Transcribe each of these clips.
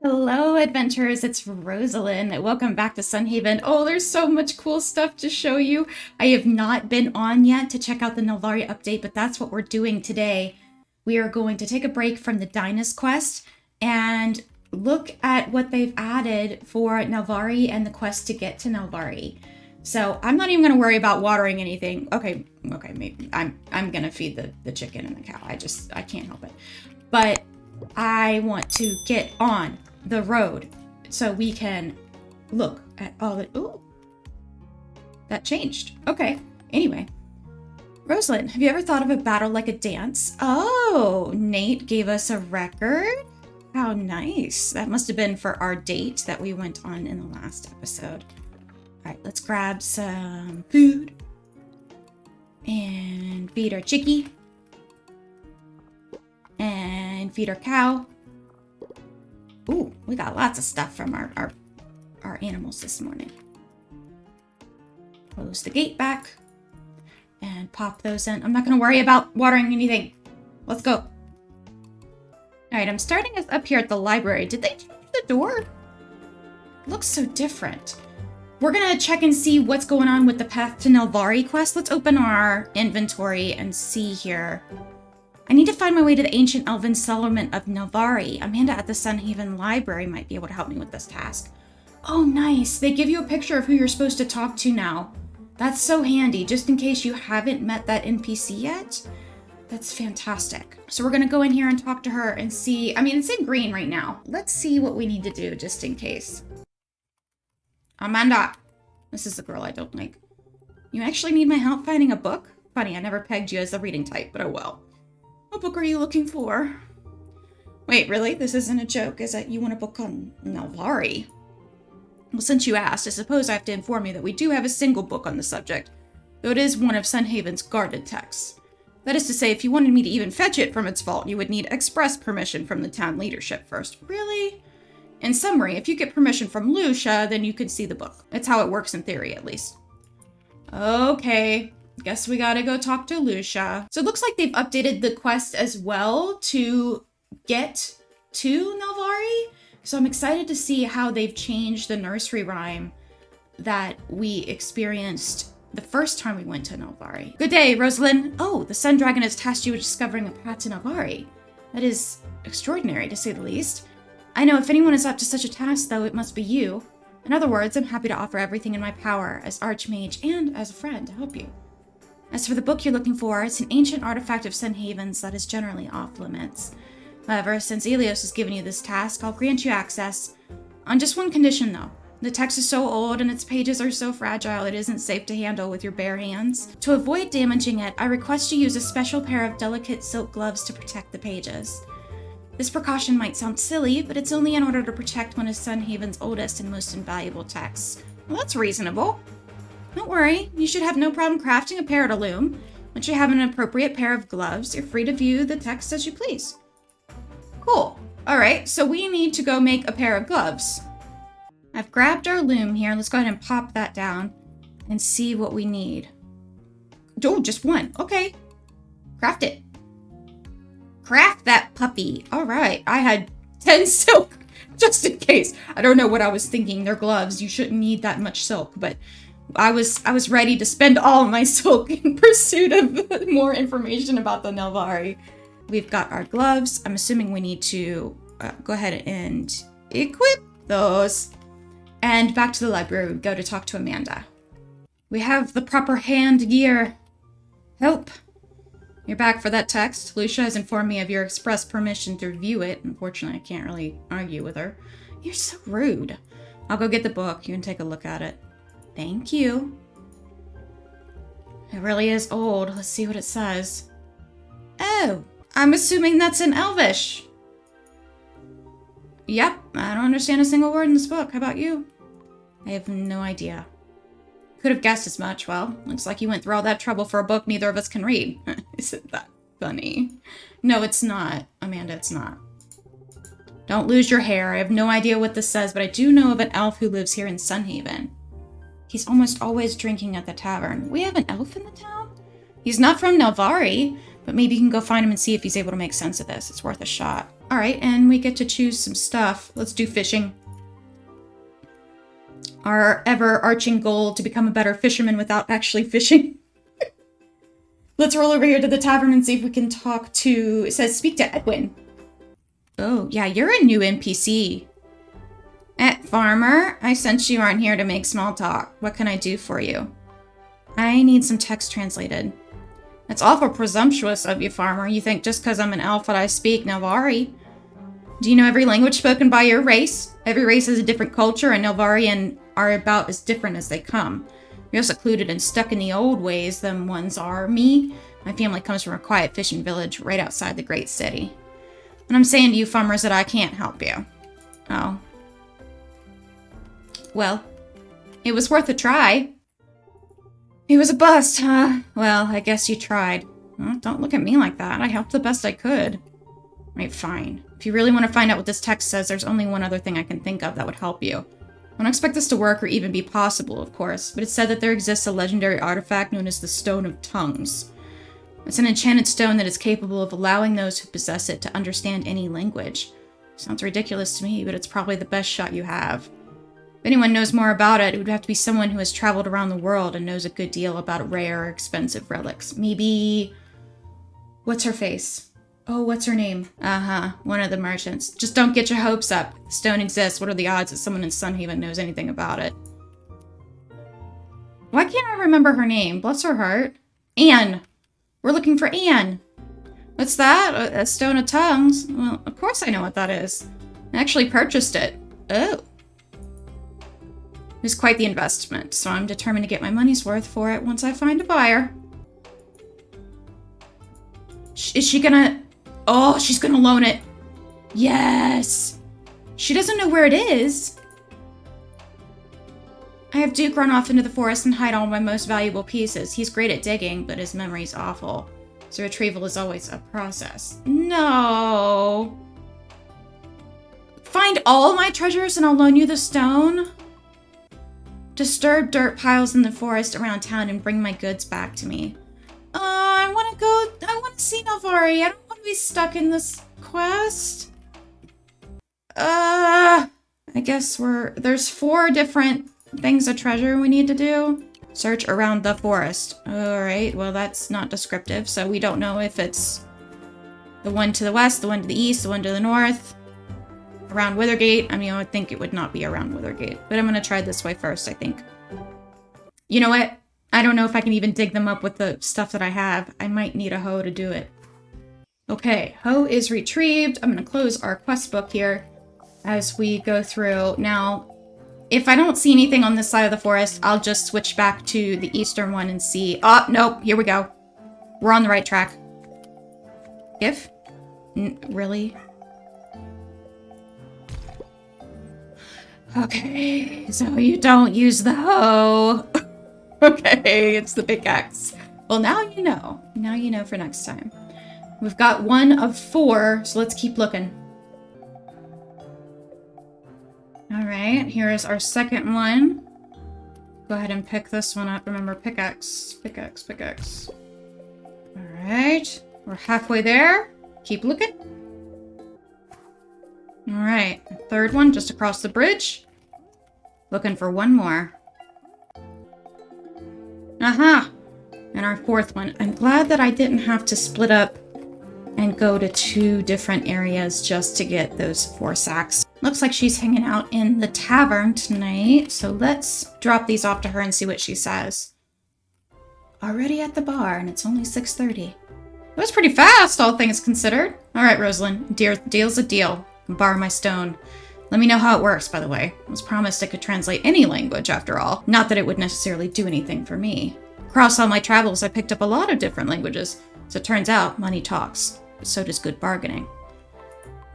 Hello, adventurers. It's Rosealyn. Welcome back to Sunhaven. Oh, there's so much cool stuff to show you. I have not been on yet to check out the Nel'Vari update, but that's what we're doing today. We are going to take a break from the Dyna's quest and look at what they've added for Nel'Vari and the quest to get to Nel'Vari. So I'm not even going to worry about watering anything. Okay, maybe I'm going to feed the chicken and the cow. I can't help it. But I want to get on the road so we can look at all the... Ooh, that changed. Okay, anyway. Rosealyn, have you ever thought of a battle like a dance? Oh, Nate gave us a record? How nice. That must have been for our date that we went on in the last episode. All right, let's grab some food and feed our chickie and feed our cow. Ooh, we got lots of stuff from our animals this morning. Close the gate back and pop those in. I'm not going to worry about watering anything. Let's go. All right, I'm starting us up here at the library. Did they change the door? It looks so different. We're going to check and see what's going on with the Path to Nel'Vari quest. Let's open our inventory and see here. I need to find my way to the ancient elven settlement of Nel'Vari. Amanda at the Sunhaven Library might be able to help me with this task. Oh, nice. They give you a picture of who you're supposed to talk to now. That's so handy, just in case you haven't met that NPC yet. That's fantastic. So we're going to go in here and talk to her and see. I mean, it's in green right now. Let's see what we need to do just in case. Amanda. This is the girl I don't like. You actually need my help finding a book? Funny, I never pegged you as the reading type, but oh well. What book are you looking for? Wait, really? This isn't a joke, is it? You want a book on Nel'Vari? Well, since you asked, I suppose I have to inform you that we do have a single book on the subject, though it is one of Sunhaven's guarded texts. That is to say, if you wanted me to even fetch it from its vault, you would need express permission from the town leadership first. Really? In summary, if you get permission from Lucia, then you could see the book. That's how it works in theory, at least. Okay. Guess we gotta go talk to Lucia. So it looks like they've updated the quest as well to get to Nel'Vari. So I'm excited to see how they've changed the nursery rhyme that we experienced the first time we went to Nel'Vari. Good day, Rosealyn. Oh, the Sun Dragon has tasked you with discovering a path to Nel'Vari. That is extraordinary, to say the least. I know if anyone is up to such a task, though, it must be you. In other words, I'm happy to offer everything in my power as Archmage and as a friend to help you. As for the book you're looking for, it's an ancient artifact of Sunhaven's that is generally off limits. However, since Elios has given you this task, I'll grant you access. On just one condition, though. The text is so old and its pages are so fragile it isn't safe to handle with your bare hands. To avoid damaging it, I request you use a special pair of delicate silk gloves to protect the pages. This precaution might sound silly, but it's only in order to protect one of Sunhaven's oldest and most invaluable texts. Well, that's reasonable. Don't worry, you should have no problem crafting a pair to loom. Once you have an appropriate pair of gloves, you're free to view the text as you please. Cool. Alright, so we need to go make a pair of gloves. I've grabbed our loom here. Let's go ahead and pop that down and see what we need. Oh, just one. Okay. Craft it. Craft that puppy. Alright, I had 10 silk just in case. I don't know what I was thinking. They're gloves. You shouldn't need that much silk, but I was ready to spend all of my silk in pursuit of more information about the Nel'Vari. We've got our gloves. I'm assuming we need to go ahead and equip those. And back to the library, we go to talk to Amanda. We have the proper hand gear. Help. You're back for that text. Lucia has informed me of your express permission to review it. Unfortunately, I can't really argue with her. You're so rude. I'll go get the book. You can take a look at it. Thank you. It really is old. Let's see what it says. Oh, I'm assuming that's in Elvish. Yep, I don't understand a single word in this book. How about you? I have no idea. Could have guessed as much. Well, looks like you went through all that trouble for a book neither of us can read. Isn't that funny? No, it's not. Amanda, it's not. Don't lose your hair. I have no idea what this says, but I do know of an elf who lives here in Sunhaven. He's almost always drinking at the tavern. We have an elf in the town? He's not from Nel'Vari, but maybe you can go find him and see if he's able to make sense of this. It's worth a shot. Alright, and we get to choose some stuff. Let's do fishing. Our ever-arching goal to become a better fisherman without actually fishing. Let's roll over here to the tavern and see if we can talk to... It says, speak to Edwin. Oh, yeah, you're a new NPC. Farmer, I sense you aren't here to make small talk. What can I do for you? I need some text translated. That's awful presumptuous of you, Farmer. You think just because I'm an elf that I speak Nel'Vari. Do you know every language spoken by your race? Every race has a different culture, and Nel'Vari are about as different as they come. You're secluded and stuck in the old ways them ones are. Me, my family comes from a quiet fishing village right outside the great city. And I'm saying to you, farmers, that I can't help you. Oh. Well, it was worth a try. It was a bust, huh? Well, I guess you tried. Well, don't look at me like that. I helped the best I could. Right, fine. If you really want to find out what this text says, there's only one other thing I can think of that would help you. I don't expect this to work or even be possible, of course, but it's said that there exists a legendary artifact known as the Stone of Tongues. It's an enchanted stone that is capable of allowing those who possess it to understand any language. Sounds ridiculous to me, but it's probably the best shot you have. If anyone knows more about it, it would have to be someone who has traveled around the world and knows a good deal about rare or expensive relics. Maybe... What's her face? Oh, what's her name? One of the merchants. Just don't get your hopes up. The stone exists. What are the odds that someone in Sunhaven knows anything about it? Why can't I remember her name? Bless her heart. Anne! We're looking for Anne! What's that? A stone of tongues? Well, of course I know what that is. I actually purchased it. Oh. It was quite the investment, so I'm determined to get my money's worth for it once I find a buyer. Is she gonna... Oh, she's gonna loan it. Yes! She doesn't know where it is. I have Duke run off into the forest and hide all my most valuable pieces. He's great at digging, but his memory's awful. So retrieval is always a process. No! Find all my treasures and I'll loan you the stone? Disturb dirt piles in the forest around town and bring my goods back to me. I want to see Nel'Vari. I don't want to be stuck in this quest. I guess there's 4 different things of treasure we need to do. Search around the forest. Alright, well that's not descriptive, so we don't know if it's the one to the west, the one to the east, the one to the north. Around Withergate. I mean, I would think it would not be around Withergate, but I'm gonna try this way first, I think. You know what? I don't know if I can even dig them up with the stuff that I have. I might need a hoe to do it. Okay, hoe is retrieved. I'm gonna close our quest book here as we go through. Now, if I don't see anything on this side of the forest, I'll just switch back to the eastern one and see. Oh, nope, here we go. We're on the right track. If? Really? Okay, so you don't use the hoe. Okay, it's the pickaxe. Well, now you know. Now you know for next time. We've got 1 of 4, so let's keep looking. Alright, here is our second one. Go ahead and pick this one up. Remember, pickaxe. Pickaxe, pickaxe. Alright, we're halfway there. Keep looking. Alright, third one just across the bridge. Looking for 1 more. Aha! And our 4th one. I'm glad that I didn't have to split up and go to 2 different areas just to get those 4 sacks. Looks like she's hanging out in the tavern tonight, so let's drop these off to her and see what she says. Already at the bar, and it's only 6:30. It was pretty fast, all things considered. Alright, Rosealyn, deal's a deal. Borrow my stone. Let me know how it works, by the way. I was promised I could translate any language, after all. Not that it would necessarily do anything for me. Across all my travels, I picked up a lot of different languages. As it turns out, money talks. But so does good bargaining.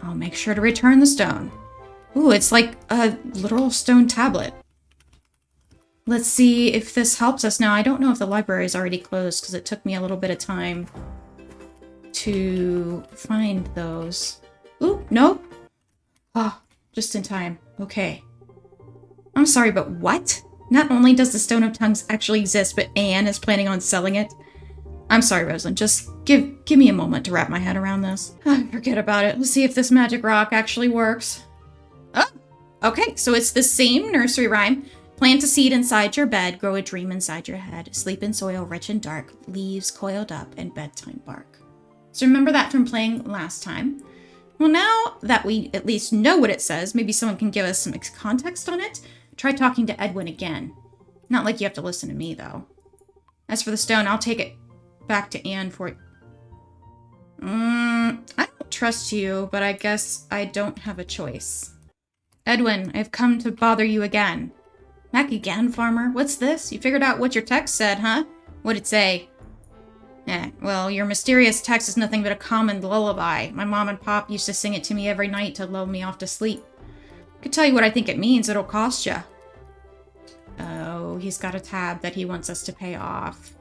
I'll make sure to return the stone. Ooh, it's like a literal stone tablet. Let's see if this helps us. Now, I don't know if the library is already closed, because it took me a little bit of time to find those. Ooh, nope. Oh. Just in time. Okay. I'm sorry, but what? Not only does the Stone of Tongues actually exist, but Anne is planning on selling it. I'm sorry, Rosealyn. Just give me a moment to wrap my head around this. Forget about it. Let's see if this magic rock actually works. Oh, okay. So it's the same nursery rhyme. Plant a seed inside your bed, grow a dream inside your head, sleep in soil rich and dark, leaves coiled up, and bedtime bark. So remember that from playing last time. Well, now that we at least know what it says, maybe someone can give us some context on it. Try talking to Edwin again. Not like you have to listen to me, though. As for the stone, I'll take it back to Anne for it. I don't trust you, but I guess I don't have a choice. Edwin, I've come to bother you again. Back again, farmer? What's this? You figured out what your text said, huh? What'd it say? Well, your mysterious text is nothing but a common lullaby. My mom and pop used to sing it to me every night to lull me off to sleep. I could tell you what I think it means. It'll cost you. Oh, he's got a tab that he wants us to pay off.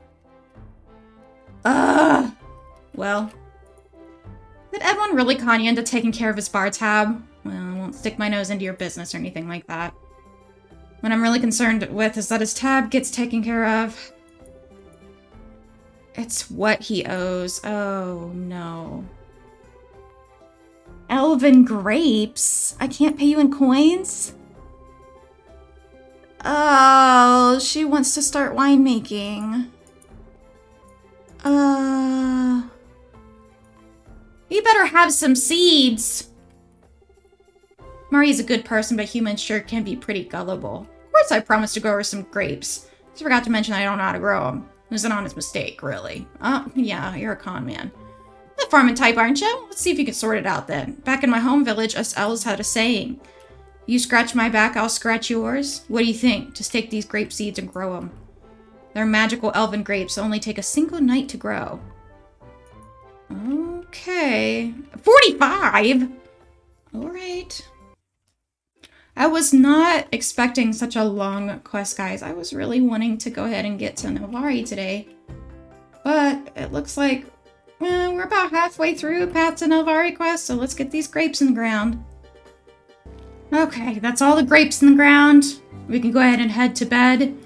Well, did Edwin really con you into taking care of his bar tab? Well, I won't stick my nose into your business or anything like that. What I'm really concerned with is that his tab gets taken care of. It's what he owes. Oh, no. Elven grapes? I can't pay you in coins? Oh, she wants to start winemaking. You better have some seeds. Murray's a good person, but humans sure can be pretty gullible. Of course I promised to grow her some grapes. Just forgot to mention I don't know how to grow them. It was an honest mistake, really. Oh, yeah, you're a con man. The farming type, aren't you? Let's see if you can sort it out then. Back in my home village, us elves had a saying. You scratch my back, I'll scratch yours. What do you think? Just take these grape seeds and grow them. They're magical elven grapes that only take a single night to grow. Okay. 45? Alright. I was not expecting such a long quest, guys. I was really wanting to go ahead and get to Nel'Vari today. But it looks like we're about halfway through Path to Nel'Vari quest, so let's get these grapes in the ground. Okay, that's all the grapes in the ground. We can go ahead and head to bed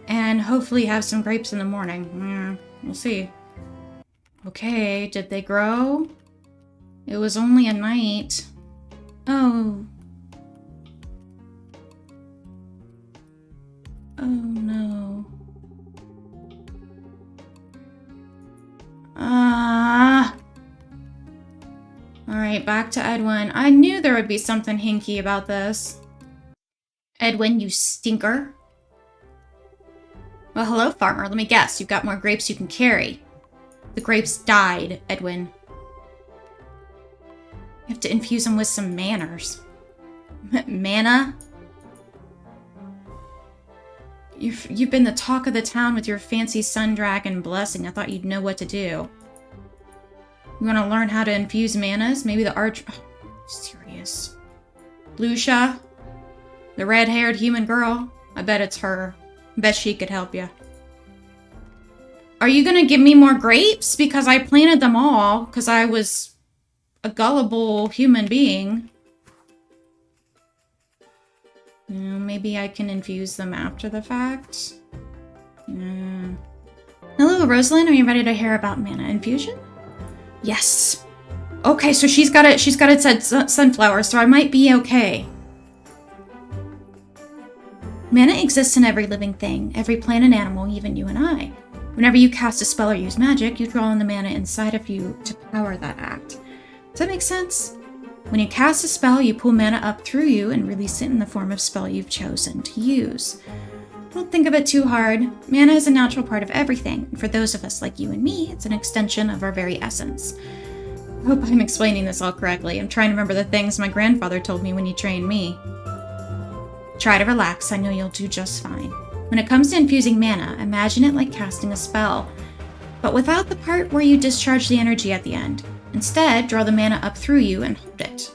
and hopefully have some grapes in the morning. We'll see. Okay, did they grow? It was only a night. Oh. Oh no. Alright, back to Edwin. I knew there would be something hinky about this. Edwin, you stinker. Well, hello, farmer. Let me guess. You've got more grapes you can carry. The grapes died, Edwin. You have to infuse them with some manners. Mana? You've been the talk of the town with your fancy sun dragon blessing. I thought you'd know what to do. You want to learn how to infuse manas? Maybe the arch... Oh, serious. Lucia? The red-haired human girl? I bet it's her. I bet she could help you. Are you going to give me more grapes? Because I planted them all, because I was a gullible human being. Maybe I can infuse them after the fact. Hello, Rosealyn. Are you ready to hear about mana infusion? Yes. Okay, so she's got it said sunflower, so I might be okay. Mana exists in every living thing, every plant and animal, even you and I. Whenever you cast a spell or use magic, you draw on the mana inside of you to power that act. Does that make sense? When you cast a spell, you pull mana up through you and release it in the form of spell you've chosen to use. Don't think of it too hard. Mana is a natural part of everything, and for those of us like you and me, it's an extension of our very essence. I hope I'm explaining this all correctly. I'm trying to remember the things my grandfather told me when he trained me. Try to relax, I know you'll do just fine. When it comes to infusing mana, imagine it like casting a spell, but without the part where you discharge the energy at the end. Instead, draw the mana up through you and hold it.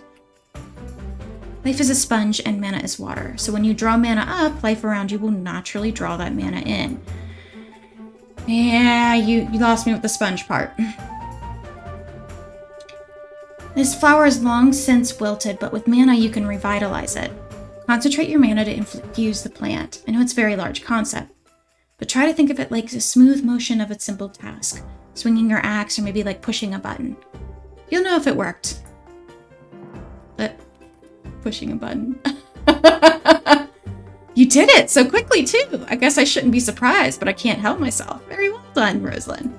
Life is a sponge and mana is water, so when you draw mana up, life around you will naturally draw that mana in. Yeah, you lost me with the sponge part. This flower is long since wilted, but with mana you can revitalize it. Concentrate your mana to infuse the plant. I know it's a very large concept, but try to think of it like the smooth motion of a simple task. swinging your axe, or maybe like pushing a button. You'll know if it worked. But pushing a button. You did it so quickly too. I guess I shouldn't be surprised, but I can't help myself. Very well done, Rosealyn.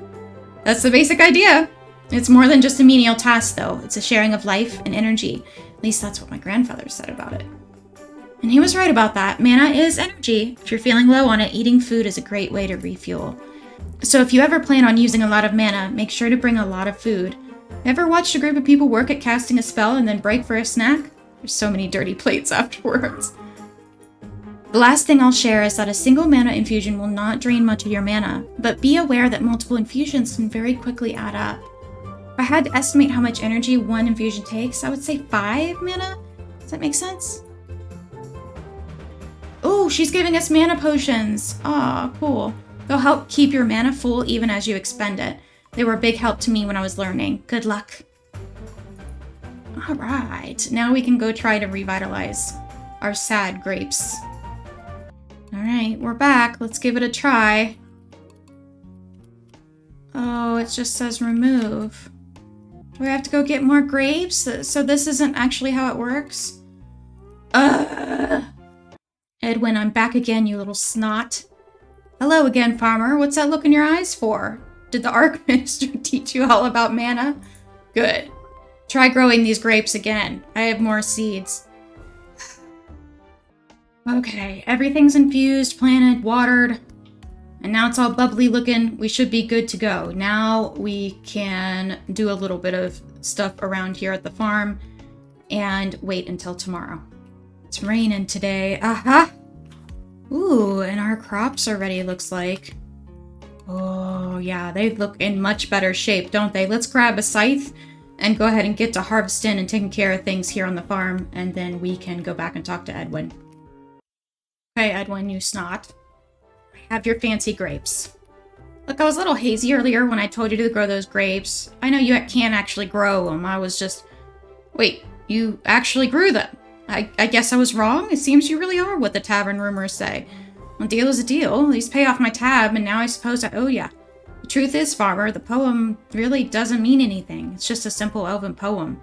That's the basic idea. It's more than just a menial task though. It's a sharing of life and energy. At least that's what my grandfather said about it. And he was right about that. Mana is energy. If you're feeling low on it, eating food is a great way to refuel. So if you ever plan on using a lot of mana, make sure to bring a lot of food. Ever watched a group of people work at casting a spell and then break for a snack? There's so many dirty plates afterwards. The last thing I'll share is that a single mana infusion will not drain much of your mana, but be aware that multiple infusions can very quickly add up. If I had to estimate how much energy one infusion takes, I would say 5 mana. Does that make sense? Oh, she's giving us mana potions. Aw, cool. They'll help keep your mana full even as you expend it. They were a big help to me when I was learning. Good luck. All right, now we can go try to revitalize our sad grapes. All right, we're back. Let's give it a try. Oh, it just says remove. Do I have to go get more grapes? So this isn't actually how it works? Edwin, I'm back again, you little snot. Hello again, farmer. What's that look in your eyes for? Did the Archminister teach you all about mana? Good. Try growing these grapes again. I have more seeds. Okay, everything's infused, planted, watered, and now it's all bubbly looking. We should be good to go. Now we can do a little bit of stuff around here at the farm and wait until tomorrow. It's raining today. Aha! Ooh, and our crops are ready, looks like. Oh, yeah, they look in much better shape, don't they? Let's grab a scythe and go ahead and get to harvesting and taking care of things here on the farm, and then we can go back and talk to Edwin. Okay, Edwin, you snot. Have your fancy grapes. Look, I was a little hazy earlier when I told you to grow those grapes. I know you can't actually grow them. I was just... Wait, you actually grew them? I guess I was wrong? It seems you really are what the tavern rumors say. A deal is a deal. At least pay off my tab, and now I suppose I owe ya. The truth is, farmer, the poem really doesn't mean anything. It's just a simple elven poem.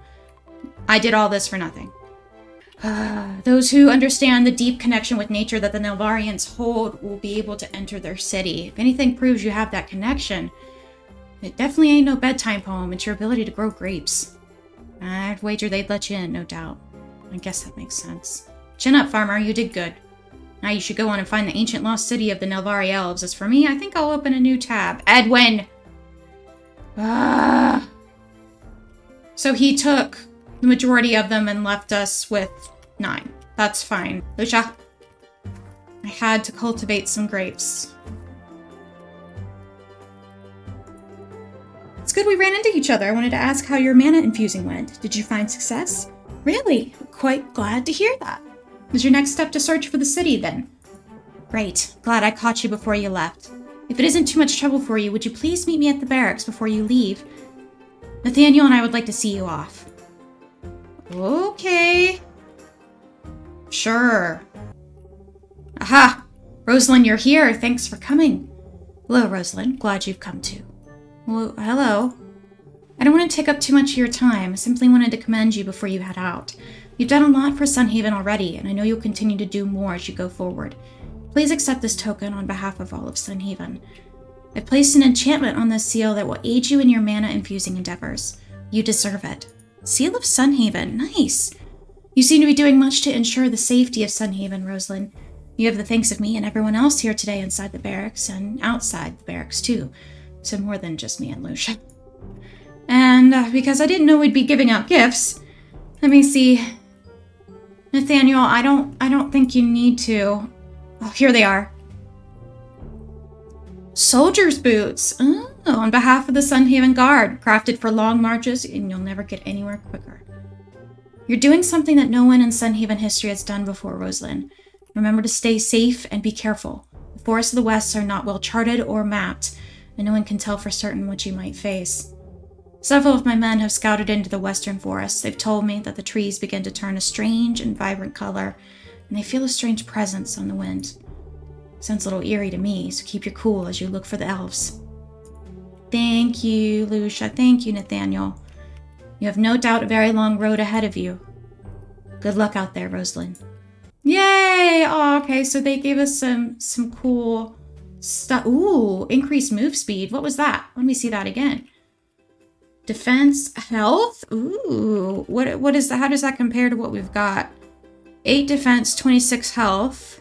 I did all this for nothing. Those who understand the deep connection with nature that the Nel'Varians hold will be able to enter their city. If anything proves you have that connection, it definitely ain't no bedtime poem. It's your ability to grow grapes. I'd wager they'd let you in, no doubt. I guess that makes sense. Chin up, farmer. You did good. Now you should go on and find the ancient lost city of the Nel'Vari elves. As for me, I think I'll open a new tab. Edwin! So he took the majority of them and left us with 9. That's fine. Lucia, I had to cultivate some grapes. It's good we ran into each other. I wanted to ask how your mana infusing went. Did you find success? Really? Quite glad to hear that. Is your next step to search for the city, then? Great. Glad I caught you before you left. If it isn't too much trouble for you, would you please meet me at the barracks before you leave? Nathaniel and I would like to see you off. Okay. Sure. Aha! Rosealyn, you're here. Thanks for coming. Hello, Rosealyn. Glad you've come too. Well, hello. I don't want to take up too much of your time. I simply wanted to commend you before you head out. You've done a lot for Sunhaven already, and I know you'll continue to do more as you go forward. Please accept this token on behalf of all of Sunhaven. I've placed an enchantment on this seal that will aid you in your mana-infusing endeavors. You deserve it. Seal of Sunhaven. Nice. You seem to be doing much to ensure the safety of Sunhaven, Rosealyn. You have the thanks of me and everyone else here today inside the barracks, and outside the barracks, too. So more than just me and Lucia. And because I didn't know we'd be giving out gifts, let me see. Nathaniel, I don't think you need to. Oh, here they are. Soldier's boots. Oh, on behalf of the Sunhaven Guard, crafted for long marches, and you'll never get anywhere quicker. You're doing something that no one in Sunhaven history has done before, Rosealyn. Remember to stay safe and be careful. The forests of the West are not well charted or mapped, and no one can tell for certain what you might face. Several of my men have scouted into the western forests. They've told me that the trees begin to turn a strange and vibrant color, and they feel a strange presence on the wind. Sounds a little eerie to me, so keep your cool as you look for the elves. Thank you, Lucia. Thank you, Nathaniel. You have no doubt a very long road ahead of you. Good luck out there, Rosealyn. Yay! Oh, okay, so they gave us some cool stuff. Ooh, increased move speed. What was that? Let me see that again. Defense, health. Ooh, what is that? How does that compare to what we've got? 8 defense, 26 health.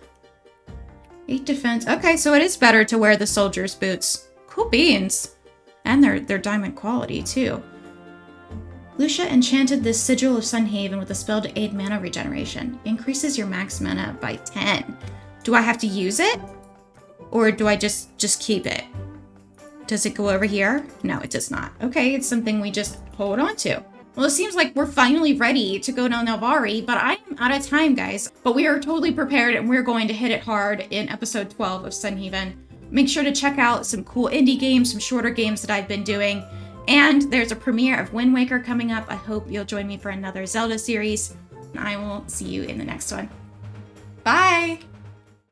8 defense. Okay, so it is better to wear the soldier's boots. Cool beans. And they're diamond quality, too. Lucia enchanted this Sigil of Sunhaven with a spell to aid mana regeneration. Increases your max mana by 10. Do I have to use it? Or do I just keep it? Does it go over here? No, it does not. Okay, it's something we just hold on to. Well, it seems like we're finally ready to go to Nel'Vari, but I am out of time, guys. But we are totally prepared, and we're going to hit it hard in episode 12 of Sunhaven. Make sure to check out some cool indie games, some shorter games that I've been doing. And there's a premiere of Wind Waker coming up. I hope you'll join me for another Zelda series. I will see you in the next one. Bye!